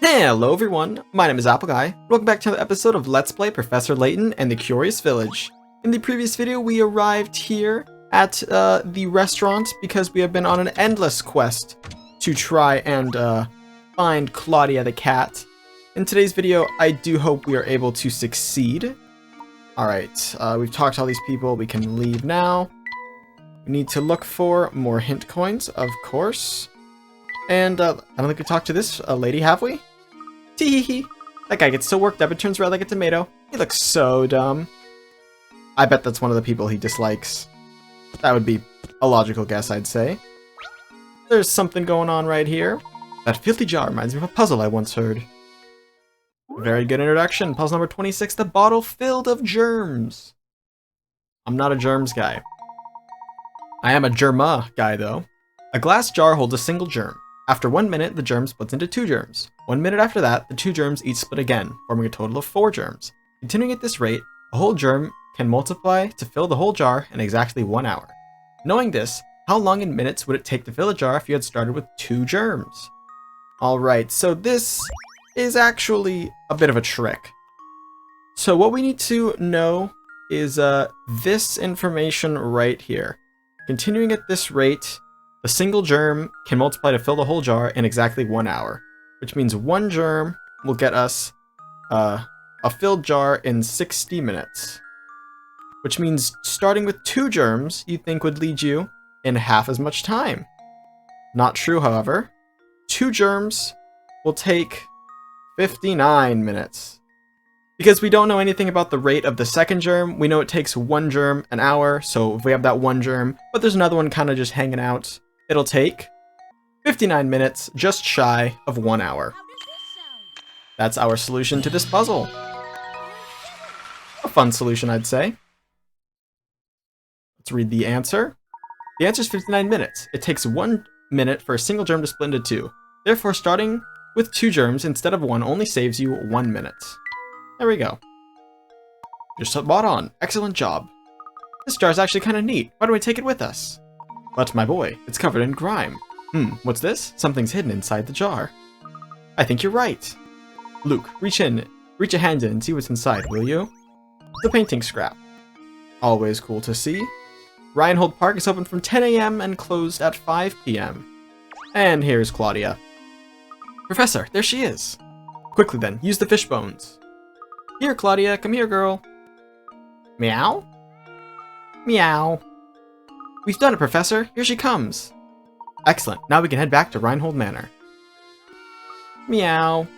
Hello everyone, my name is Apple Guy. Welcome back to another episode of Let's Play Professor Layton and the Curious Village. In the previous video, we arrived here at the restaurant because we have been on an endless quest to try and find Claudia the cat. In today's video, I do hope we are able to succeed. Alright, we've talked to all these people, we can leave now. We need to look for more hint coins, of course. And I don't think we talked to this lady, have we? Tee-hee-hee. That guy gets so worked up, it turns red like a tomato. He looks so dumb. I bet that's one of the people he dislikes. That would be a logical guess, I'd say. There's something going on right here. That filthy jar reminds me of a puzzle I once heard. Very good introduction. Puzzle number 26, the bottle filled of germs. I'm not a germs guy. I am a germa guy, though. A glass jar holds a single germ. After 1 minute, the germ splits into 2 germs. 1 minute after that, the 2 germs each split again, forming a total of 4 germs. Continuing at this rate, a whole germ can multiply to fill the whole jar in exactly 1 hour. Knowing this, how long in minutes would it take to fill a jar if you had started with 2 germs? Alright, so this is actually a bit of a trick. So what we need to know is this information right here. Continuing at this rate, the single germ can multiply to fill the whole jar in exactly 1 hour, which means 1 germ will get us a filled jar in 60 minutes. Which means starting with 2 germs you'd think would lead you in half as much time. Not true, however. 2 germs will take 59 minutes. Because we don't know anything about the rate of the second germ, we know it takes 1 germ an hour, so if we have that 1 germ, but there's another one kind of just hanging out, it'll take 59 minutes, just shy of 1 hour. That's our solution to this puzzle. A fun solution, I'd say. Let's read the answer. The answer is 59 minutes. It takes 1 minute for a single germ to split into 2. Therefore, starting with 2 germs instead of 1 only saves you 1 minute. There we go. You're spot on. Excellent job. This jar is actually kind of neat. Why don't we take it with us? But my boy, it's covered in grime. What's this? Something's hidden inside the jar. I think you're right. Luke, reach a hand in and see what's inside, will you? The painting scrap. Always cool to see. Reinhold Park is open from 10 AM and closed at 5 PM. And here's Claudia. Professor, there she is. Quickly then, use the fish bones. Here, Claudia, come here, girl. Meow? Meow. We've done it, Professor. Here she comes. Excellent. Now we can head back to Reinhold Manor. Meow.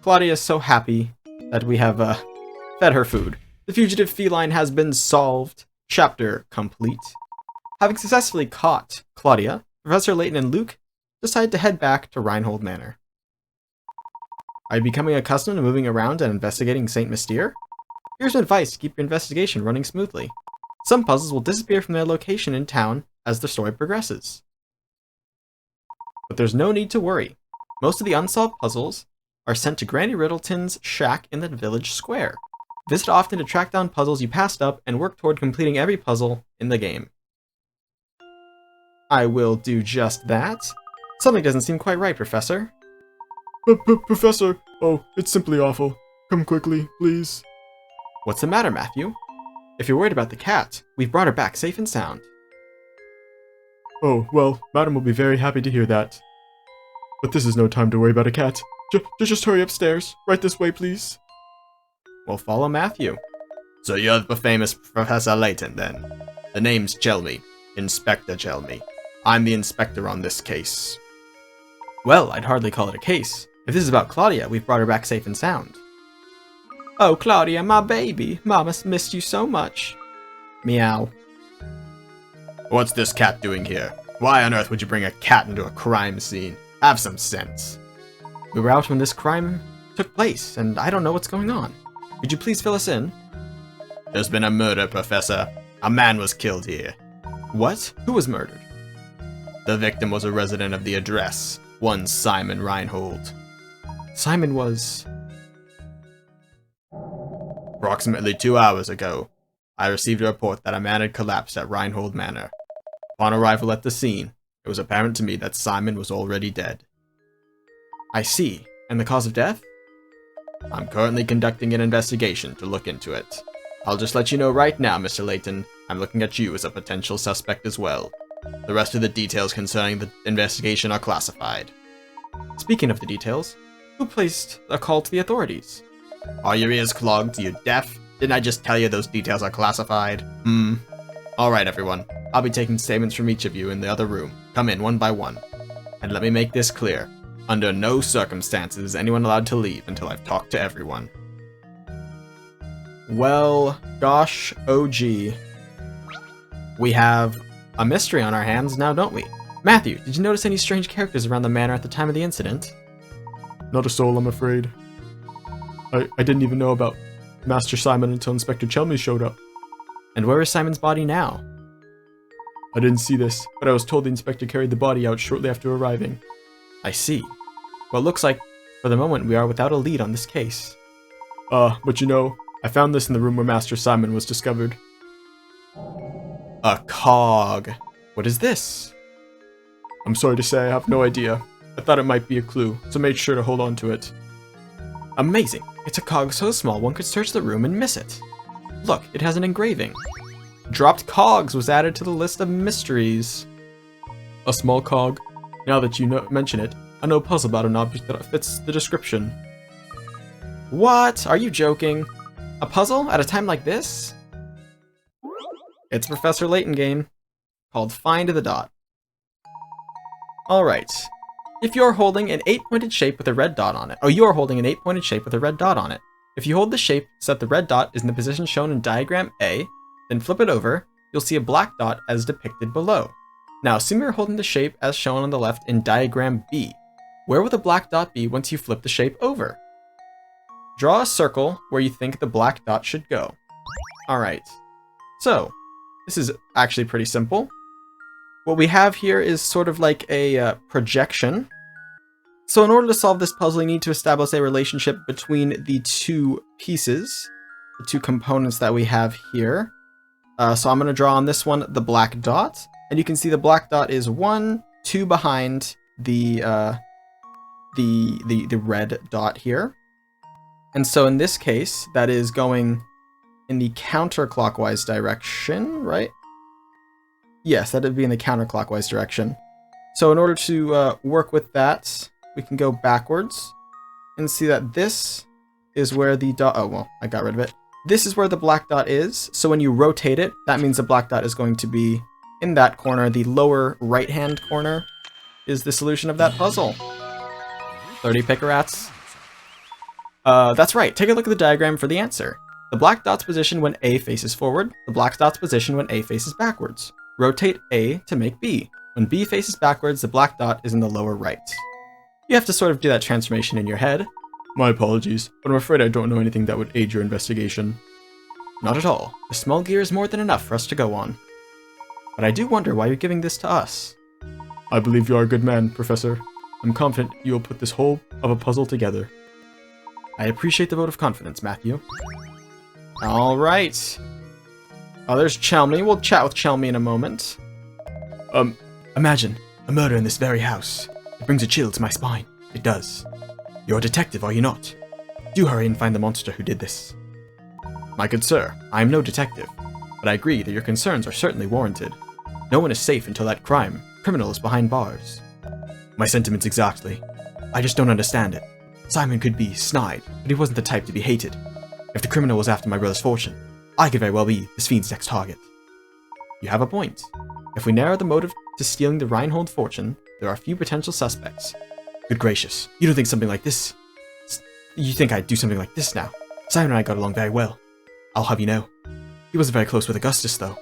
Claudia is so happy that we have fed her food. The fugitive feline has been solved. Chapter complete. Having successfully caught Claudia, Professor Layton and Luke decide to head back to Reinhold Manor. Are you becoming accustomed to moving around and investigating St. Mystere? Here's some advice to keep your investigation running smoothly. Some puzzles will disappear from their location in town as the story progresses. But there's no need to worry. Most of the unsolved puzzles are sent to Granny Riddleton's shack in the village square. Visit often to track down puzzles you passed up and work toward completing every puzzle in the game. I will do just that. Something doesn't seem quite right, Professor. Professor, oh, it's simply awful. Come quickly, please. What's the matter, Matthew? If you're worried about the cat, we've brought her back safe and sound. Oh, well, Madam will be very happy to hear that. But this is no time to worry about a cat. Just hurry upstairs. Right this way, please. We'll follow Matthew. So you're the famous Professor Layton, then? The name's Chelmy. Inspector Chelmy. I'm the inspector on this case. Well, I'd hardly call it a case. If this is about Claudia, we've brought her back safe and sound. Oh, Claudia, my baby. Mama's missed you so much. Meow. What's this cat doing here? Why on earth would you bring a cat into a crime scene? Have some sense. We were out when this crime took place, and I don't know what's going on. Could you please fill us in? There's been a murder, Professor. A man was killed here. What? Who was murdered? The victim was a resident of the address, one Simon Reinhold. Simon was... Approximately 2 hours ago, I received a report that a man had collapsed at Reinhold Manor. Upon arrival at the scene, it was apparent to me that Simon was already dead. I see. And the cause of death? I'm currently conducting an investigation to look into it. I'll just let you know right now, Mr. Layton, I'm looking at you as a potential suspect as well. The rest of the details concerning the investigation are classified. Speaking of the details, who placed a call to the authorities? Are your ears clogged? Are you deaf? Didn't I just tell you those details are classified? Alright everyone, I'll be taking statements from each of you in the other room. Come in one by one. And let me make this clear. Under no circumstances is anyone allowed to leave until I've talked to everyone. Well, gosh, OG. We have a mystery on our hands now, don't we? Matthew, did you notice any strange characters around the manor at the time of the incident? Not a soul, I'm afraid. I didn't even know about Master Simon until Inspector Chelmy showed up. And where is Simon's body now? I didn't see this, but I was told the inspector carried the body out shortly after arriving. I see. Well, it looks like, for the moment, we are without a lead on this case. But you know, I found this in the room where Master Simon was discovered. A cog. What is this? I'm sorry to say, I have no idea. I thought it might be a clue, so made sure to hold on to it. Amazing. It's a cog so small one could search the room and miss it. Look, it has an engraving. Dropped cogs was added to the list of mysteries. A small cog. Now that you mention it, I know a puzzle about an object that fits the description. What? Are you joking? A puzzle at a time like this? It's a Professor Layton game called Find the Dot. Alright. If you're holding an 8-pointed shape with a red dot on it. Oh, you're holding an 8-pointed shape with a red dot on it. If you hold the shape so that the red dot is in the position shown in diagram A, then flip it over, you'll see a black dot as depicted below. Now, assume you're holding the shape as shown on the left in diagram B. Where will the black dot be once you flip the shape over? Draw a circle where you think the black dot should go. Alright. So, this is actually pretty simple. What we have here is sort of like a projection. So in order to solve this puzzle, you need to establish a relationship between the two pieces, the two components that we have here. So I'm going to draw on this one the black dot, and you can see the black dot is 1, 2 behind the red dot here. And so in this case, that is going in the counterclockwise direction, right? Yes, that would be in the counterclockwise direction. So in order to work with that, we can go backwards and see that this is where the dot... Oh, well, I got rid of it. This is where the black dot is. So when you rotate it, that means the black dot is going to be in that corner. The lower right-hand corner is the solution of that puzzle. 30 picarats. That's right. Take a look at the diagram for the answer. The black dot's position when A faces forward. The black dot's position when A faces backwards. Rotate A to make B. When B faces backwards, the black dot is in the lower right. You have to sort of do that transformation in your head. My apologies, but I'm afraid I don't know anything that would aid your investigation. Not at all. A small gear is more than enough for us to go on. But I do wonder why you're giving this to us. I believe you are a good man, Professor. I'm confident you will put this whole of a puzzle together. I appreciate the vote of confidence, Matthew. Alright. Oh, there's Chelmy. We'll chat with Chelmy in a moment. Imagine a murder in this very house. It brings a chill to my spine. It does. You're a detective, are you not? Do hurry and find the monster who did this. My good sir, I am no detective, but I agree that your concerns are certainly warranted. No one is safe until that criminal is behind bars. My sentiments exactly. I just don't understand it. Simon could be snide, but he wasn't the type to be hated. If the criminal was after my brother's fortune, I could very well be this fiend's next target. You have a point. If we narrow the motive to stealing the Reinhold fortune, there are a few potential suspects. Good gracious, you don't think something like this... You think I'd do something like this now? Simon and I got along very well. I'll have you know. He wasn't very close with Augustus, though.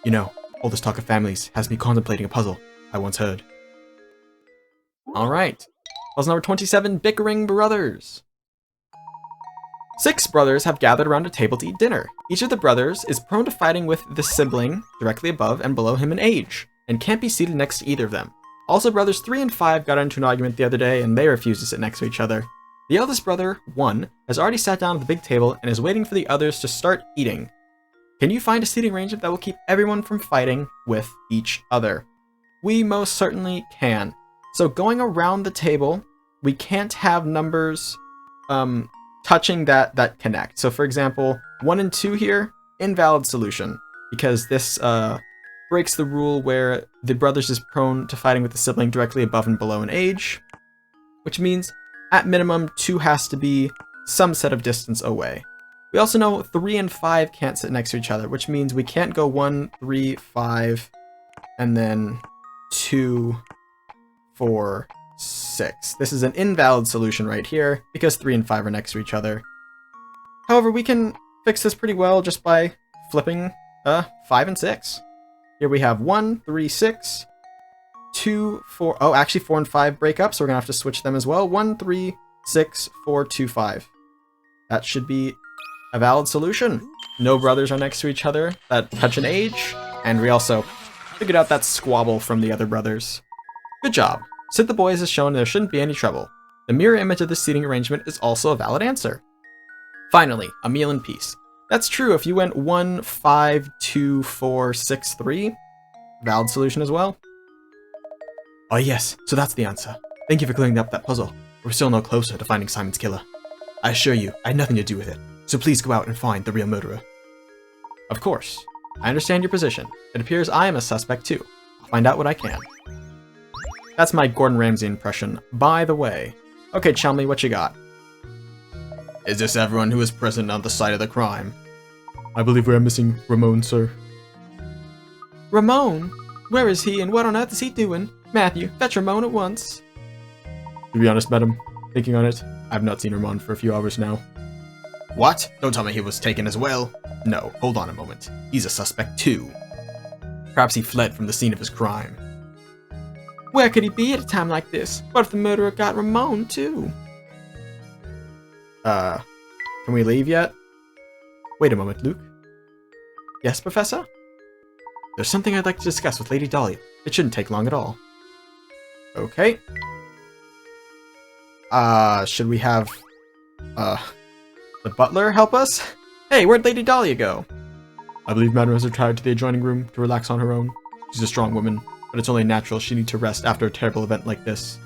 You know, all this talk of families has me contemplating a puzzle I once heard. Alright. Puzzle number 27, Bickering Brothers. 6 brothers have gathered around a table to eat dinner. Each of the brothers is prone to fighting with the sibling directly above and below him in age, and can't be seated next to either of them. Also, brothers 3 and 5 got into an argument the other day, and they refused to sit next to each other. The eldest brother, 1, has already sat down at the big table and is waiting for the others to start eating. Can you find a seating arrangement that will keep everyone from fighting with each other? We most certainly can. So going around the table, we can't have numbers touching that connect. So for example, 1 and 2 here, invalid solution, because this breaks the rule where the brothers is prone to fighting with the sibling directly above and below in age, which means at minimum 2 has to be some set of distance away. We also know 3 and 5 can't sit next to each other, which means we can't go 1, 3, 5, and then 2, 4, 6. This is an invalid solution right here, because 3 and 5 are next to each other. However, we can fix this pretty well just by flipping 5 and 6. Here we have 1, 3, 6, 2, 4... Oh, actually 4 and 5 break up, so we're going to have to switch them as well. 1, 3, 6, 4, 2, 5. That should be a valid solution. No brothers are next to each other that touch an age, and we also figured out that squabble from the other brothers. Good job. Sit the boys as shown, and there shouldn't be any trouble. The mirror image of the seating arrangement is also a valid answer. Finally, a meal in peace. That's true if you went 1, 5, 2, 4, 6, 3. Valid solution as well. Oh yes, so that's the answer. Thank you for clearing up that puzzle. We're still no closer to finding Simon's killer. I assure you, I had nothing to do with it, so please go out and find the real murderer. Of course. I understand your position. It appears I am a suspect too. I'll find out what I can. That's my Gordon Ramsay impression, by the way. Okay, Chumley, what you got? Is this everyone who was present on the site of the crime? I believe we are missing Ramon, sir. Ramon? Where is he and what on earth is he doing? Matthew, fetch Ramon at once. To be honest, madam, thinking on it, I've not seen Ramon for a few hours now. What? Don't tell me he was taken as well. No, hold on a moment. He's a suspect too. Perhaps he fled from the scene of his crime. Where could he be at a time like this? What if the murderer got Ramon too? Can we leave yet? Wait a moment, Luke. Yes, Professor? There's something I'd like to discuss with Lady Dahlia. It shouldn't take long at all. Okay. Should we have, the butler help us? Hey, where'd Lady Dahlia go? I believe Madam has retired to the adjoining room to relax on her own. She's a strong woman, but it's only natural she needs to rest after a terrible event like this.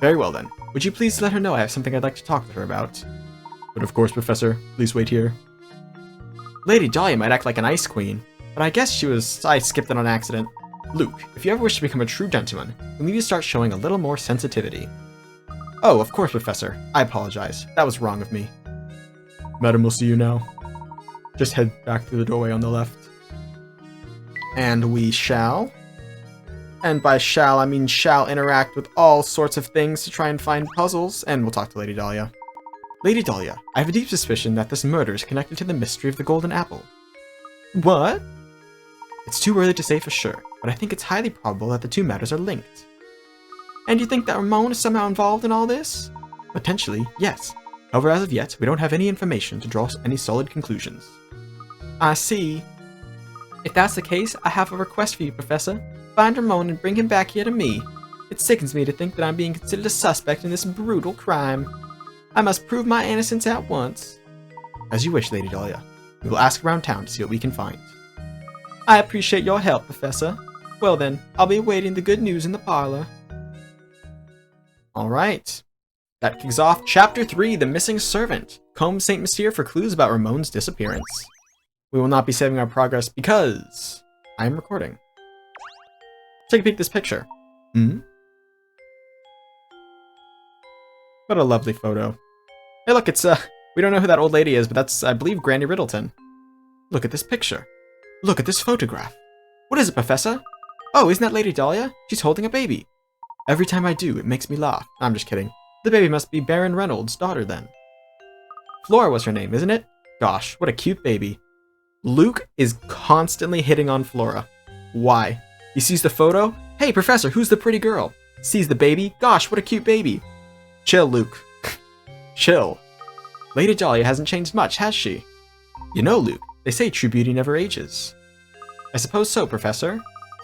Very well then. Would you please let her know I have something I'd like to talk to her about? But of course, Professor, please wait here. Lady Dahlia might act like an ice queen, but I guess I skipped it on accident. Luke, if you ever wish to become a true gentleman, you need to start showing a little more sensitivity. Oh, of course, Professor. I apologize. That was wrong of me. Madam will see you now. Just head back through the doorway on the left. And we shall. And by shall, I mean shall interact with all sorts of things to try and find puzzles, and we'll talk to Lady Dahlia. Lady Dahlia, I have a deep suspicion that this murder is connected to the mystery of the golden apple. What? It's too early to say for sure, but I think it's highly probable that the two matters are linked. And you think that Ramon is somehow involved in all this? Potentially, yes. However, as of yet, we don't have any information to draw any solid conclusions. I see. If that's the case, I have a request for you, Professor. Find Ramon and bring him back here to me. It sickens me to think that I'm being considered a suspect in this brutal crime. I must prove my innocence at once. As you wish, Lady Dahlia. We will ask around town to see what we can find. I appreciate your help, Professor. Well then, I'll be awaiting the good news in the parlor. Alright. That kicks off Chapter 3, The Missing Servant. Comb St. Mystere for clues about Ramon's disappearance. We will not be saving our progress because I am recording. Take a peek at this picture. What a lovely photo. Hey look, it's we don't know who that old lady is, but that's, I believe, Granny Riddleton. Look at this picture. Look at this photograph. What is it, Professor? Oh, isn't that Lady Dahlia? She's holding a baby. Every time I do, it makes me laugh. I'm just kidding. The baby must be Baron Reynolds' daughter then. Flora was her name, isn't it? Gosh, what a cute baby. Luke is constantly hitting on Flora. Why? He sees the photo. Hey, Professor, who's the pretty girl? Sees the baby. Gosh, what a cute baby. Chill, Luke. Chill. Lady Dahlia hasn't changed much, has she? You know, Luke, they say true beauty never ages. I suppose so, Professor.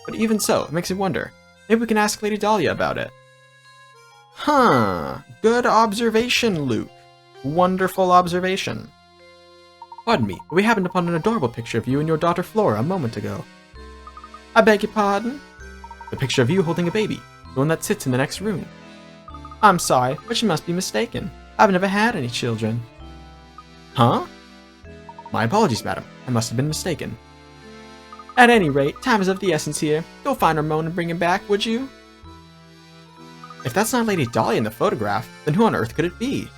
But even so, it makes me wonder. Maybe we can ask Lady Dahlia about it. Huh. Good observation, Luke. Wonderful observation. Pardon me, but we happened upon an adorable picture of you and your daughter Flora a moment ago. I beg your pardon? The picture of you holding a baby, the one that sits in the next room. I'm sorry, but you must be mistaken. I've never had any children. Huh? My apologies, madam. I must have been mistaken. At any rate, time is of the essence here. Go find Ramon and bring him back, would you? If that's not Lady Dahlia in the photograph, then who on earth could it be?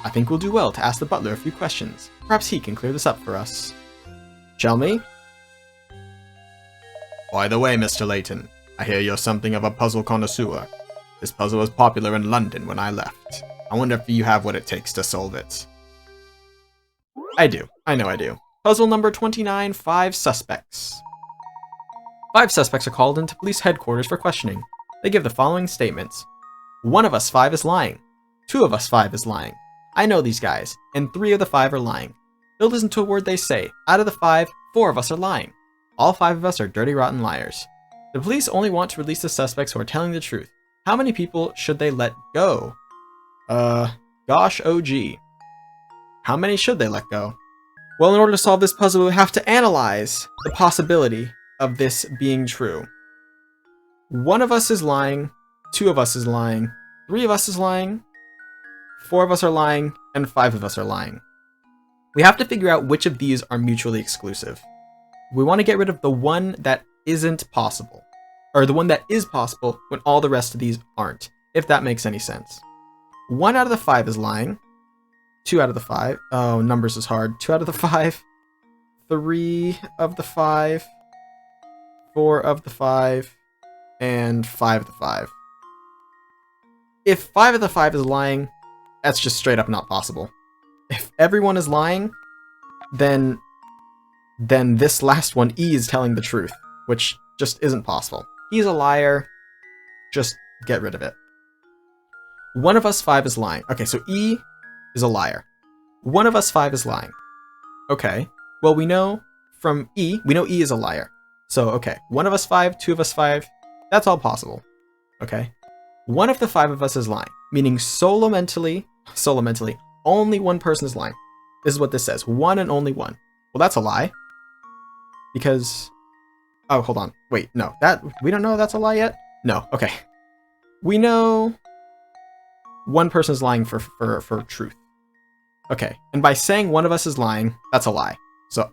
I think we'll do well to ask the butler a few questions. Perhaps he can clear this up for us. Shall we? By the way, Mr. Layton, I hear you're something of a puzzle connoisseur. This puzzle was popular in London when I left. I wonder if you have what it takes to solve it. I do. I know I do. Puzzle number 29, 5 suspects. 5 suspects are called into police headquarters for questioning. They give the following statements. 1 of us 5 is lying. 2 of us 5 is lying. I know these guys, and 3 of the 5 are lying. Don't listen to a word they say. Out of the 5, 4 of us are lying. All 5 of us are dirty, rotten liars. The police only want to release the suspects who are telling the truth. How many people should they let go? Gosh, OG. How many should they let go? Well, in order to solve this puzzle, we have to analyze the possibility of this being true. 1 of us is lying, 2 of us is lying, 3 of us is lying, 4 of us are lying, and 5 of us are lying. We have to figure out which of these are mutually exclusive. We want to get rid of the one that isn't possible, or the one that is possible when all the rest of these aren't, if that makes any sense. 1 out of the 5 is lying, 2 out of the 5, oh, numbers is hard, 2 out of the 5, 3 of the 5, 4 of the 5, and 5 of the 5. If 5 of the 5 is lying, that's just straight up not possible. If everyone is lying, then this last one, E, is telling the truth, which just isn't possible. He's a liar. Just get rid of it. 1 of us 5 is lying. Okay, so E is a liar. 1 of us 5 is lying. Okay, well, we know from E, we know E is a liar. So, okay, 1 of us 5, 2 of us 5, that's all possible. Okay, 1 of the 5 of us is lying, meaning solo mentally, only 1 person is lying. This is what this says, 1 and only 1. Well, that's a lie. Because, oh, hold on, wait, no, we don't know that's a lie yet? No, okay. We know 1 person is lying for truth. Okay, and by saying 1 of us is lying, that's a lie. So,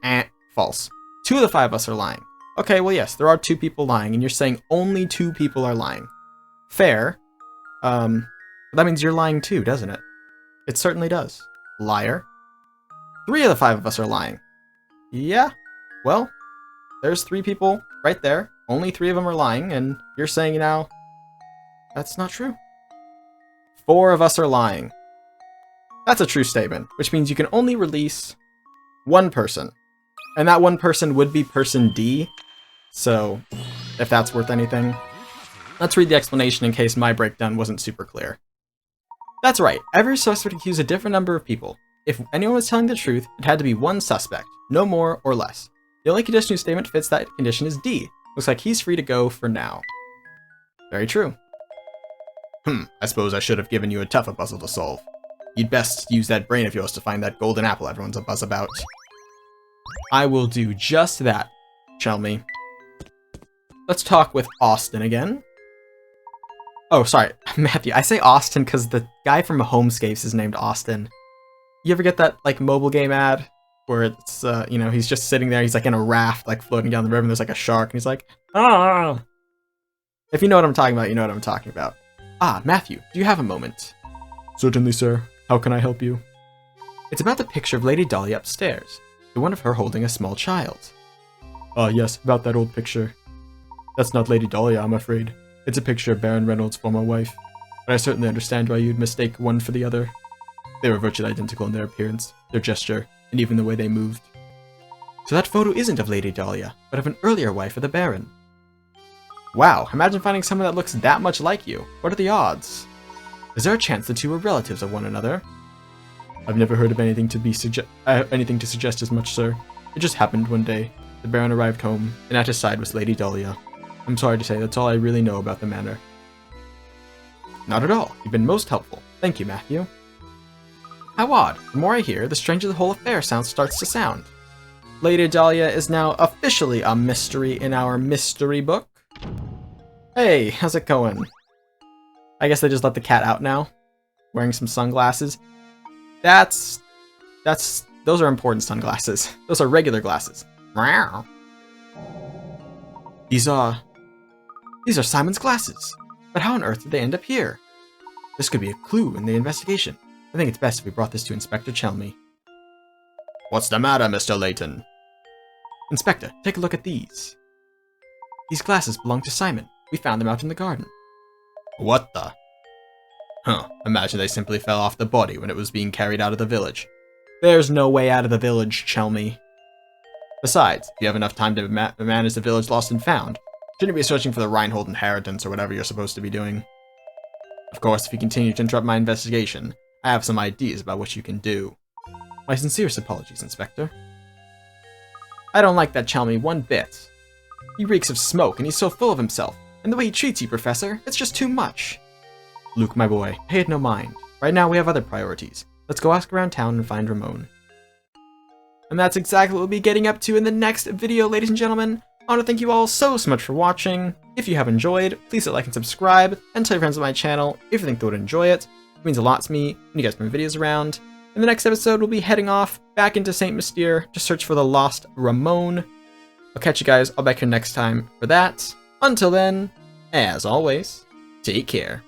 false. 2 of the 5 of us are lying. Okay, well, yes, there are 2 people lying, and you're saying only 2 people are lying. Fair. But that means you're lying too, doesn't it? It certainly does. Liar. 3 of the 5 of us are lying. Yeah, well, there's 3 people right there. Only 3 of them are lying, and you're saying now that's not true. 4 of us are lying. That's a true statement, which means you can only release 1 person. And that 1 person would be person D. So, if that's worth anything. Let's read the explanation in case my breakdown wasn't super clear. That's right, every suspect accused a different number of people. If anyone was telling the truth, it had to be 1 suspect, no more or less. The only condition whose statement fits that condition is D. Looks like he's free to go for now. Very true. I suppose I should have given you a tougher puzzle to solve. You'd best use that brain of yours to find that golden apple everyone's a buzz about. I will do just that, shall we? Let's talk with Austin again. Oh, sorry, Matthew. I say Austin because the guy from Homescapes is named Austin. You ever get that, like, mobile game ad where it's, you know, he's just sitting there, he's, like, in a raft, like, floating down the river, and there's, like, a shark, and he's like, ah! If you know what I'm talking about, you know what I'm talking about. Ah, Matthew, do you have a moment? Certainly, sir. How can I help you? It's about the picture of Lady Dahlia upstairs. The one of her holding a small child. Ah, yes, about that old picture. That's not Lady Dahlia, I'm afraid. It's a picture of Baron Reynolds' former wife. But I certainly understand why you'd mistake one for the other. They were virtually identical in their appearance, their gesture, and even the way they moved. So that photo isn't of Lady Dahlia, but of an earlier wife of the Baron. Wow, imagine finding someone that looks that much like you. What are the odds? Is there a chance the 2 were relatives of one another? I've never heard of anything to suggest as much, sir. It just happened one day. The Baron arrived home, and at his side was Lady Dahlia. I'm sorry to say, that's all I really know about the matter. Not at all. You've been most helpful. Thank you, Matthew. How odd. The more I hear, the stranger the whole affair starts to sound. Lady Dahlia is now officially a mystery in our mystery book. Hey, how's it going? I guess they just let the cat out now. Wearing some sunglasses. Those are important sunglasses. Those are regular glasses. These are Simon's glasses. But how on earth did they end up here? This could be a clue in the investigation. I think it's best if we brought this to Inspector Chelmy. What's the matter, Mr. Layton? Inspector, take a look at these. These glasses belong to Simon. We found them out in the garden. What the? Huh, imagine they simply fell off the body when it was being carried out of the village. There's no way out of the village, Chelmy. Besides, if you have enough time to manage the village lost and found, shouldn't you be searching for the Reinhold inheritance or whatever you're supposed to be doing? Of course, if you continue to interrupt my investigation, I have some ideas about what you can do. My sincerest apologies, Inspector. I don't like that Chelmy one bit. He reeks of smoke and he's so full of himself. And the way he treats you, Professor, it's just too much. Luke, my boy, pay it no mind. Right now we have other priorities. Let's go ask around town and find Ramon. And that's exactly what we'll be getting up to in the next video, ladies and gentlemen. I want to thank you all so much for watching. If you have enjoyed, please hit like and subscribe, and tell your friends on my channel if you think they would enjoy it. It means a lot to me when you guys bring videos around. In the next episode, we'll be heading off back into St. Mystere to search for the lost Ramon. I'll catch you guys all back here next time for that. Until then, as always, take care.